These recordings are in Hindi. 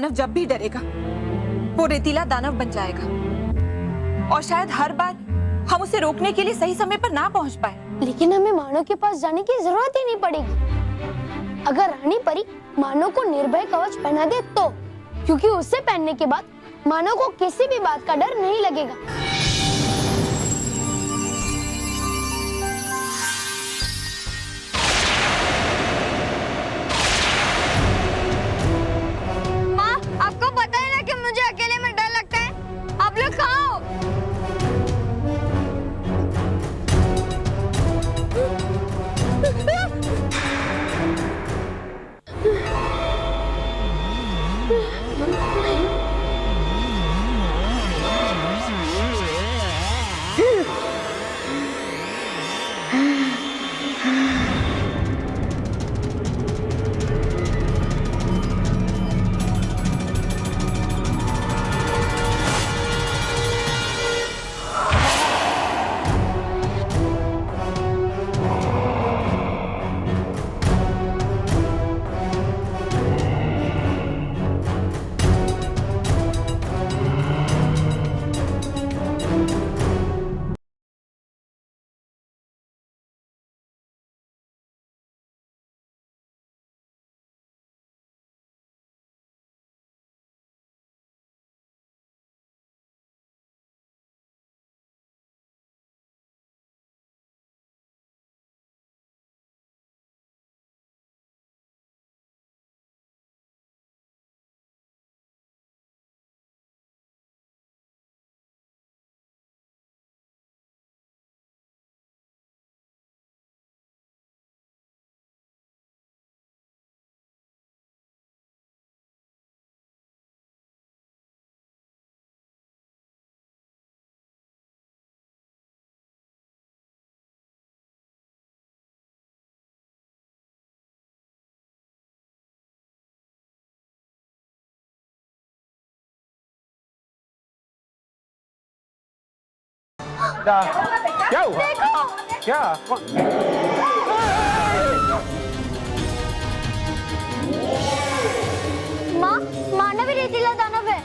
मानव जब भी डरेगा वो रेतीला दानव बन जाएगा, और शायद हर बार हम उसे रोकने के लिए सही समय पर ना पहुंच पाए। लेकिन हमें मानव के पास जाने की जरूरत ही नहीं पड़ेगी अगर रानी परी मानव को निर्भय कवच पहना दे तो, क्योंकि उसे पहनने के बाद मानव को किसी भी बात का डर नहीं लगेगा। माँ, आपको पता है ना कि मुझे अकेले में डर लगता है। आप लोग कहाँ हो? क्या हुआ? क्या? माँ, मानव ही रेतीला दानव है।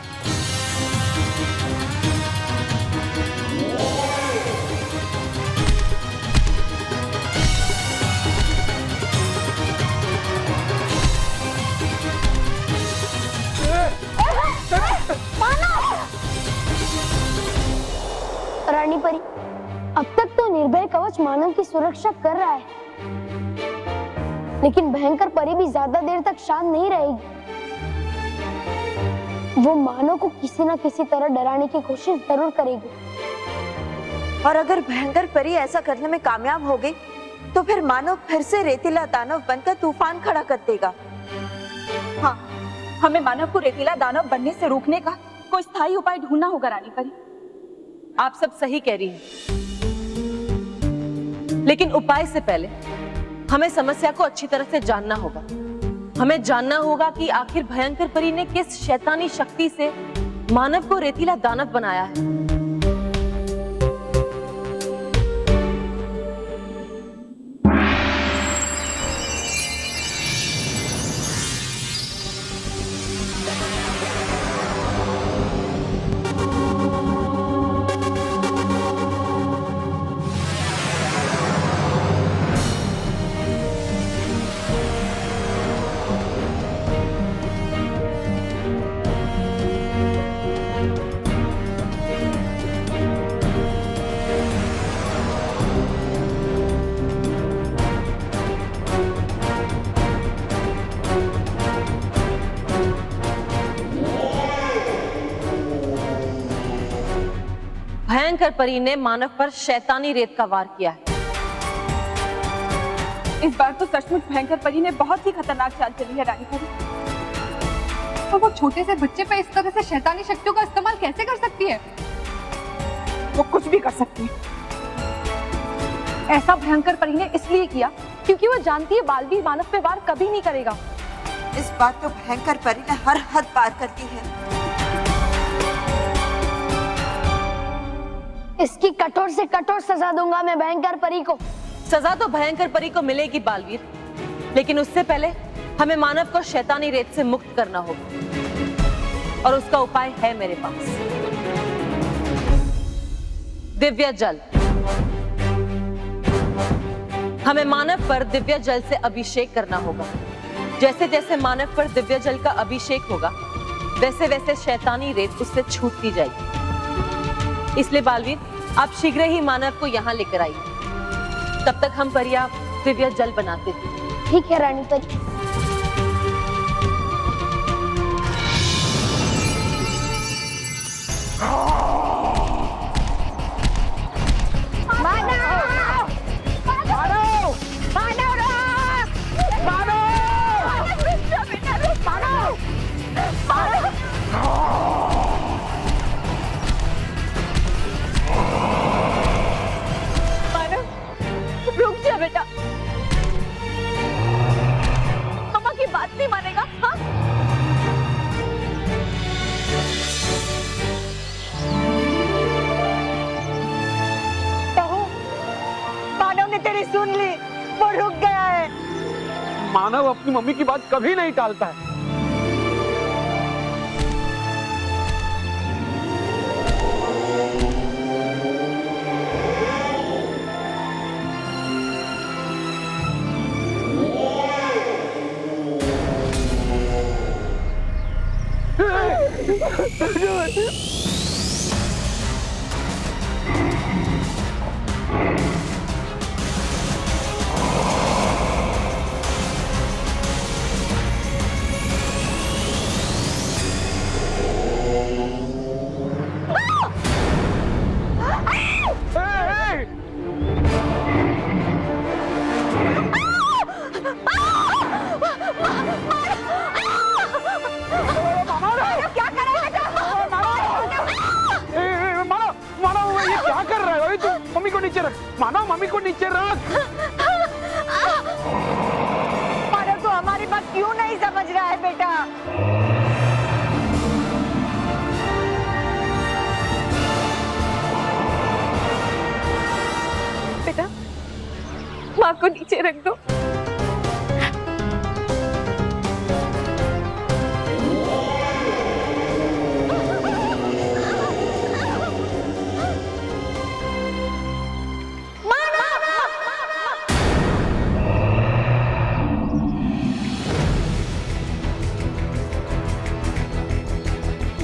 रानी परी, अब तक तो निर्भय कवच मानव की सुरक्षा कर रहा है, लेकिन भयंकर परी भी ज्यादा देर तक शांत नहीं रहेगी। वो मानव को किसी न किसी तरह डराने की कोशिश जरूर करेगी। और अगर भयंकर परी ऐसा करने में कामयाब हो गई तो फिर मानव फिर से रेतीला दानव बनकर तूफान खड़ा कर देगा। हाँ, हमें मानव को रेतीला दानव बनने से रोकने का कोई स्थायी उपाय ढूंढना होगा रानी परी। आप सब सही कह रही हैं, लेकिन उपाय से पहले हमें समस्या को अच्छी तरह से जानना होगा। हमें जानना होगा कि आखिर भयंकर परी ने किस शैतानी शक्ति से मानव को रेतीला दानव बनाया है। भयंकर परी ने मानव पर शैतानी रेत का वार किया है। इस बार तो सचमुच भयंकर परी ने बहुत ही खतरनाक चाल चली है रानी परी। तो वो छोटे से बच्चे पे इस तरह से शैतानी शक्तियों का इस्तेमाल कैसे कर सकती है? वो कुछ भी कर सकती है। ऐसा भयंकर परी ने इसलिए किया क्योंकि वो जानती है बालवीर मानव पे वार कभी नहीं करेगा। इस बार तो भयंकर परी ने हर हद पार कर दी है। इसकी कठोर से कठोर सजा दूंगा मैं भयंकर परी को। सजा तो भयंकर परी को मिलेगी बालवीर, लेकिन उससे पहले हमें मानव को शैतानी रेत से मुक्त करना होगा। और उसका उपाय है मेरे पास। दिव्य जल। हमें मानव पर दिव्य जल से अभिषेक करना होगा। जैसे जैसे मानव पर दिव्य जल का अभिषेक होगा, वैसे वैसे शैतानी रेत उससे छूटती जाएगी। इसलिए बालवीर, आप शीघ्र ही मानव को यहाँ लेकर आइए। तब तक हम परिया दिव्य जल बनाते थे। ठीक है रानी परी। रुक जा बेटा, मम्मा की बात नहीं मानेगा। हाँ? बहू, मानव ने तेरी सुन ली, वो रुक गया है। मानव अपनी मम्मी की बात कभी नहीं टालता है। मम्मी को नीचे रख, मानव मम्मी को नीचे रख। मानव तो हमारी बात क्यों नहीं समझ रहा है बेटा? बेटा, माँ को नीचे रख दो।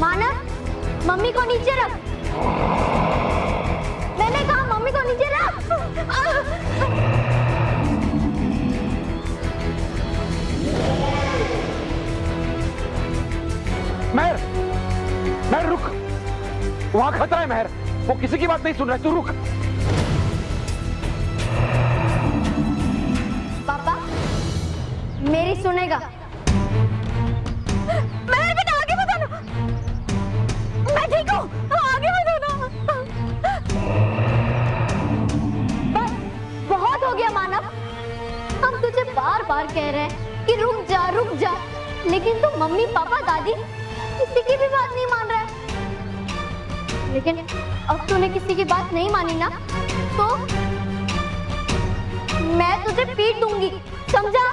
मानव, मम्मी को नीचे रख। मैंने कहा मम्मी को नीचे रख। महर, महर रुक, वहां खतरा है महर, वो किसी की बात नहीं सुन रहा है, तू रुक। पापा, मेरी सुनेगा। महर बेटा, आगे मत आना। मैं ठीक हूँ, आगे मत आना। बस बहुत हो गया मानव। हम तुझे बार बार कह रहे हैं कि रुक जा रुक जा, लेकिन तू मम्मी पापा दादी किसी की भी बात नहीं मान रहा है। लेकिन अब तूने किसी की बात नहीं मानी ना, तो मैं तुझे पीट दूंगी, समझा?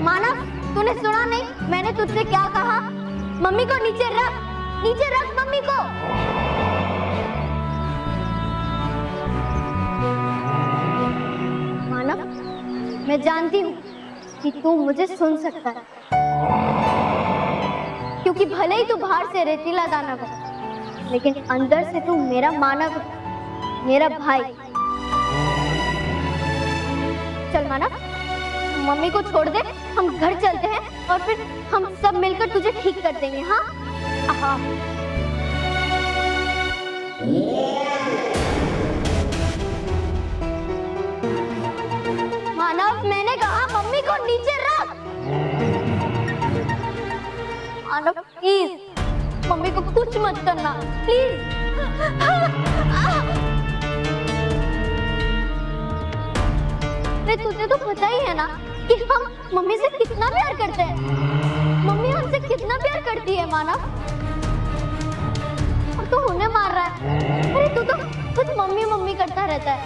मानव, तूने सुना नहीं मैंने तुझसे क्या कहा? मम्मी को नीचे रख, नीचे रख मम्मी को। मानव, मैं जानती हूँ कि तू मुझे सुन सकता है, क्योंकि भले ही तू बाहर से रेतीला दानव है, लेकिन अंदर से तू मेरा मानव, मेरा भाई। चल मानव, मम्मी को छोड़ दे, हम घर चलते हैं और फिर हम सब मिलकर तुझे ठीक कर देंगे। हाँ? हाँ। मानव, मैंने कहा मम्मी को नीचे रख। मानव प्लीज, मम्मी को कुछ मत करना प्लीज। तुझे तो पता ही है ना कि हम मम्मी से कितना प्यार करते हैं। मम्मी हमसे कितना प्यार करती है मानव, और तू उन्हें मार रहा है। अरे तू तो खुद मम्मी मम्मी करता रहता है।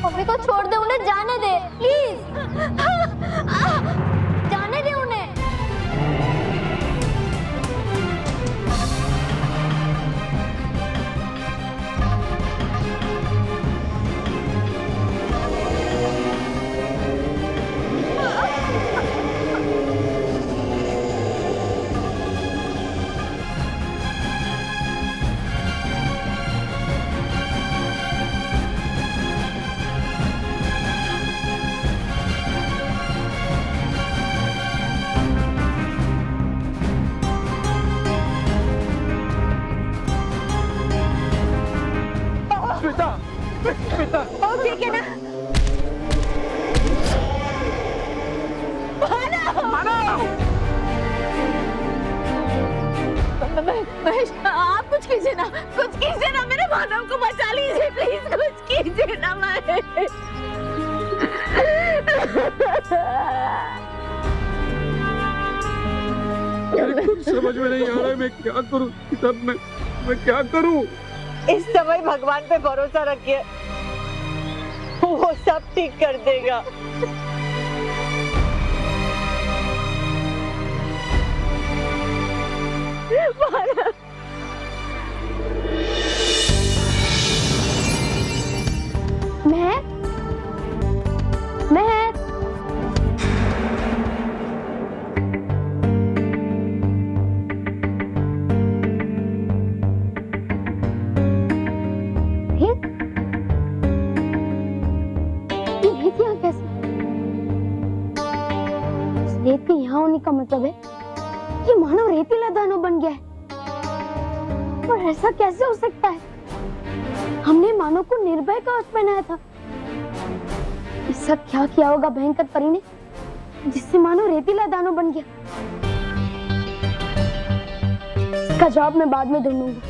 मम्मी को छोड़ दे, उन्हें जाने दे प्लीज। जाने दे उन्हें। श्वेता, श्वेता, ओ ठीक है ना? महेश, आप कुछ कीजिए ना, कुछ कीजिए ना, मेरे मानव को बचा लीजिए प्लीज, कुछ कीजिए ना महेश। कुछ समझ में नहीं आ रहा है, मैं क्या करूं? सब मैं क्या करूं? इस समय भगवान पे भरोसा रखिए, वो सब ठीक कर देगा। मैं रेती यहाँ होने का मतलब है कि मानव रेतीला दानव बन गया है। और ऐसा कैसे हो सकता है? हमने मानव को निर्भय का वस्त्र पहनाया था। ऐसा क्या किया होगा भयंकर परी ने जिससे मानव रेतीला दानव बन गया? इसका जवाब मैं बाद में ढूंढूंगा।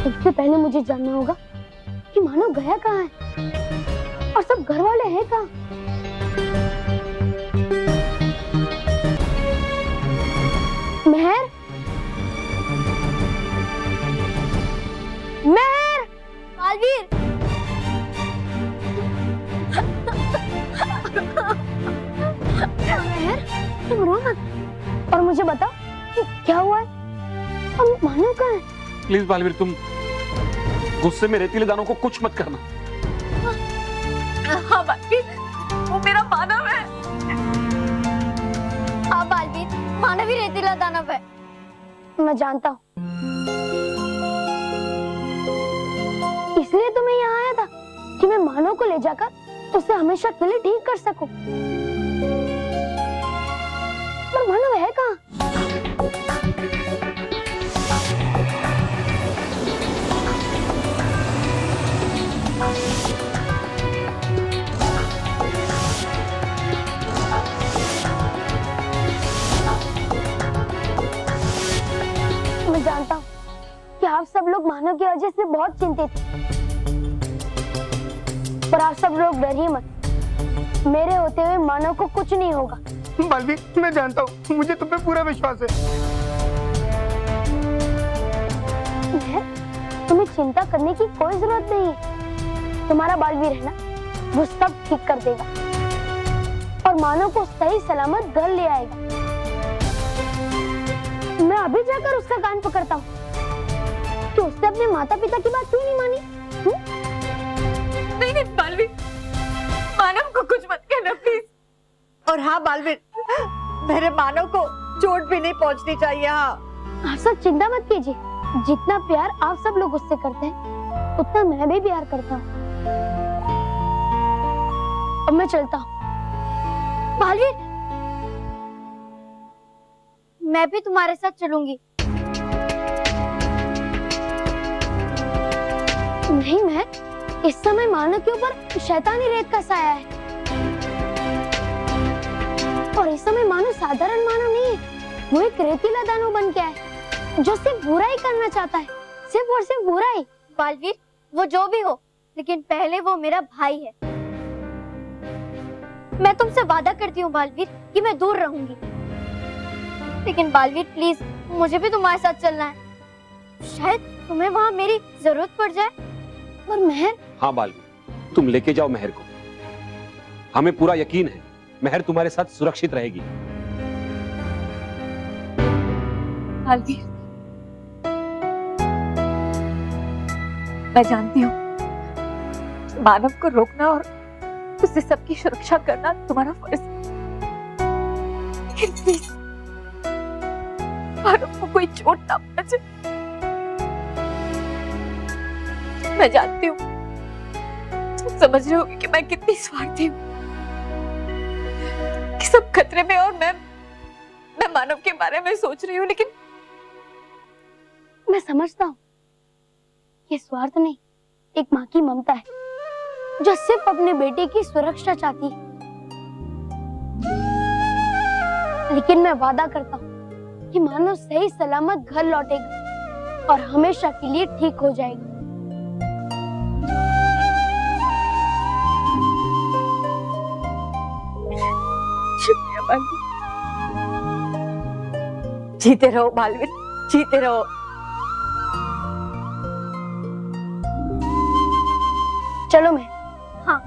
सबसे पहले मुझे जानना होगा कि मानव गया कहाँ है और सब घर वाले हैं कहाँ। मेहर, मेहर, मालवीर, मेहर, तुम रो मत और मुझे बताओ कि क्या हुआ है और मानव कहाँ है? प्लीज बालवीर, तुम गुस्से में रेतीले दानों को कुछ मत करना। हाँ बालवीर, वो मेरा मानव है। हाँ बालवीर, मानव ही रेतीला दानव है। मैं जानता हूँ, इसलिए तो मैं यहाँ आया था कि मैं मानव को ले जाकर उसे हमेशा के लिए ठीक कर सकूं। पर मानव है कहाँ? मैं जानता हूँ कि आप सब लोग मानव की वजह से बहुत चिंतित हैं, पर आप सब लोग डरिए मत। मेरे होते हुए मानव को कुछ नहीं होगा। बालवीर, मैं जानता हूँ, मुझे तुम पे पूरा विश्वास है। तुम्हें चिंता करने की कोई जरूरत नहीं। तुम्हारा बालवीर है ना, वो सब ठीक कर देगा और मानव को सही सलामत घर ले आएगा। मैं अभी जाकर उसका कान पकड़ता हूँ कि उसने अपने माता पिता की बात क्यों नहीं मानी। नहीं नहीं बालवीर, मानव को कुछ मत कहना प्लीज। और हाँ बालवीर, मेरे मानव को चोट भी नहीं पहुंचनी चाहिए। हाँ, आप सब चिंता मत कीजिए। जितना प्यार आप सब लोग उससे करते हैं उतना मैं भी प्यार करता हूँ। अब मैं चलता हूँ। बालवीर, मैं भी तुम्हारे साथ चलूंगी। नहीं, मैं इस समय मानव के ऊपर शैतानी रेत का साया है और इस समय मानव साधारण मानव नहीं है, वो एक रेतीला दानव बन गया है जो सिर्फ बुराई करना चाहता है, सिर्फ और सिर्फ बुराई। बालवीर, वो जो भी हो, लेकिन पहले वो मेरा भाई है। मैं तुमसे वादा करती हूँ बालवीर कि मैं दूर रहूंगी। लेकिन बालवीर प्लीज, मुझे भी तुम्हारे साथ चलना है। शायद तुम्हें वहाँ मेरी जरूरत पड़ जाए। और मेहर? हाँ बालवीर, तुम लेके जाओ मेहर को। हमें पूरा यकीन है मेहर तुम्हारे साथ सुरक्षित रहेगी। बालवीर, मैं जानती हूँ मानव को रोकना और उससे सबकी सुरक्षा करना तुम्हारा फर्ज है, लेकिन प्लीज मानव को कोई चोट ना पहुंचे। मैं जानती हूँ, तुम समझ रहे होगे कि मैं कितनी स्वार्थी हूँ, कि सब खतरे में और मैं मानव के बारे में सोच रही हूँ, लेकिन मैं समझता हूँ ये स्वार्थ नहीं, एक माँ की ममता है जो सिर्फ अपने बेटे की सुरक्षा चाहती है। लेकिन मैं वादा करता हूँ कि मानव सही सलामत घर लौटेगा और हमेशा के लिए ठीक हो जाएगा। शुक्रिया बालवीर। जीते रहो बालवीर, जीते रहो। चलो मैं। हाँ।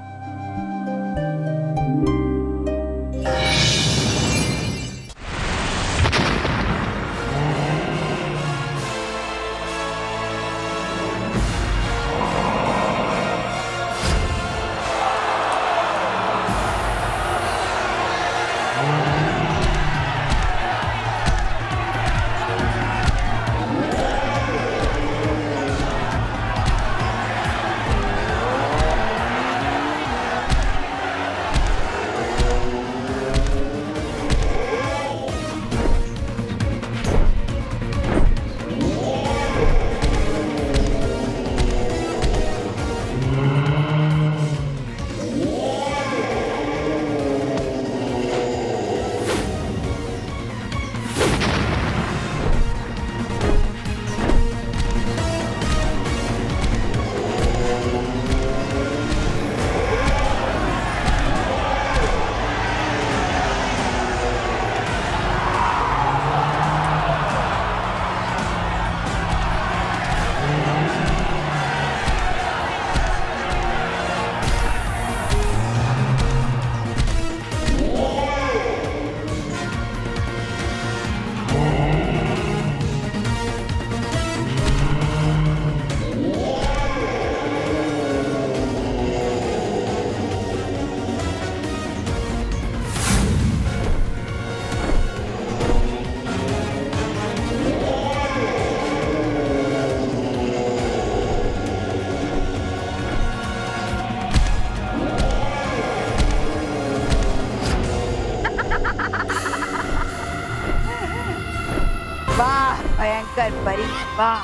वाह भयंकर परी, वाह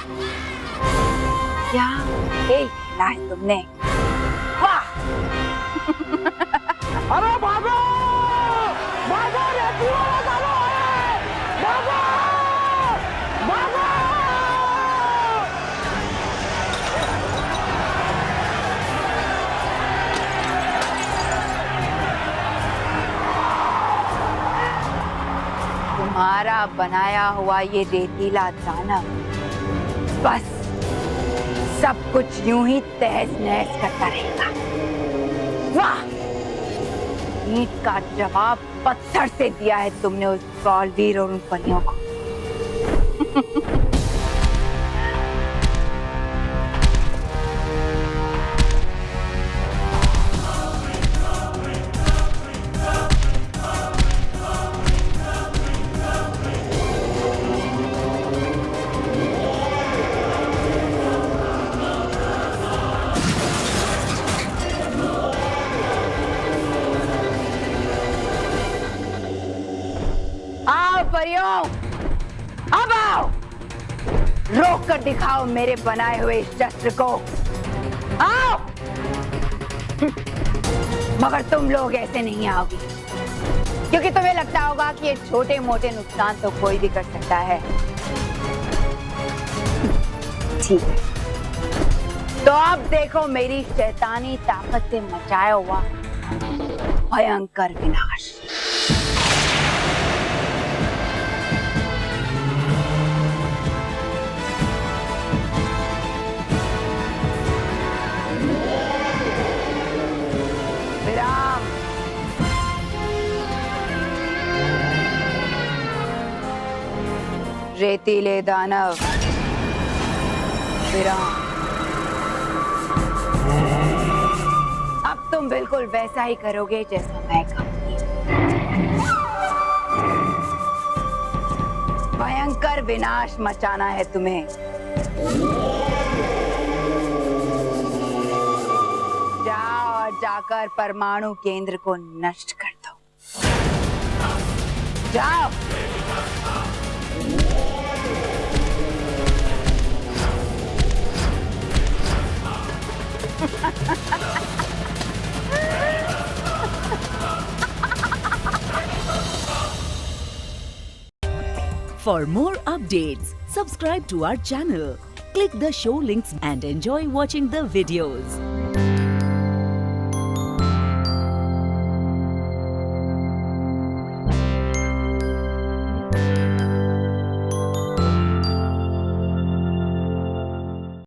क्या खेल खेला है तुमने, वाह। अरे भागो भागो, रेती वाला गाना है, भागो भागो। तुम्हारा बनाया हुआ ये रेतीला दानव बस सब कुछ यूं ही तहस नहस करता रहेगा। वाह, ईंट का जवाब पत्थर से दिया है तुमने उस बालवीर और उन परियों को। परियों, अब आओ, रोक कर दिखाओ मेरे बनाए हुए इस शस्त्र को। आओ। मगर तुम लोग ऐसे नहीं आओगे, क्योंकि तुम्हें लगता होगा कि ये छोटे मोटे नुकसान तो कोई भी कर सकता है। ठीक है, तो अब देखो मेरी शैतानी ताकत से मचाया हुआ भयंकर विनाश। रेतीले दानव विराम। अब तुम बिल्कुल वैसा ही करोगे जैसा मैं कहूंगी। भयंकर विनाश मचाना है तुम्हें। जाओ और जाकर परमाणु केंद्र को नष्ट कर दो। जाओ। For more updates, subscribe to our channel, click the show links and enjoy watching the videos.